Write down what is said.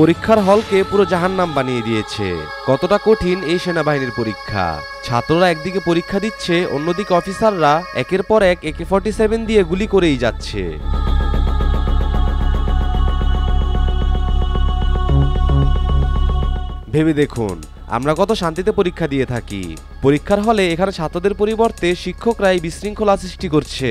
পরীক্ষার হলকে পুরো জাহান্নাম বানিয়ে দিয়েছে। কতটা কঠিন এই সেনাবাহিনীর পরীক্ষা। ছাত্ররা একদিকে পরীক্ষা দিচ্ছে, অন্যদিকে অফিসাররা একের পর এক AK-47 দিয়ে গুলি করেই যাচ্ছে। ভেবে দেখুন, আমরা কত শান্তিতে পরীক্ষা দিয়ে থাকি। পরীক্ষার হলে এখানে ছাত্রদের পরিবর্তে শিক্ষকরাই বিশৃঙ্খলা সৃষ্টি করছে।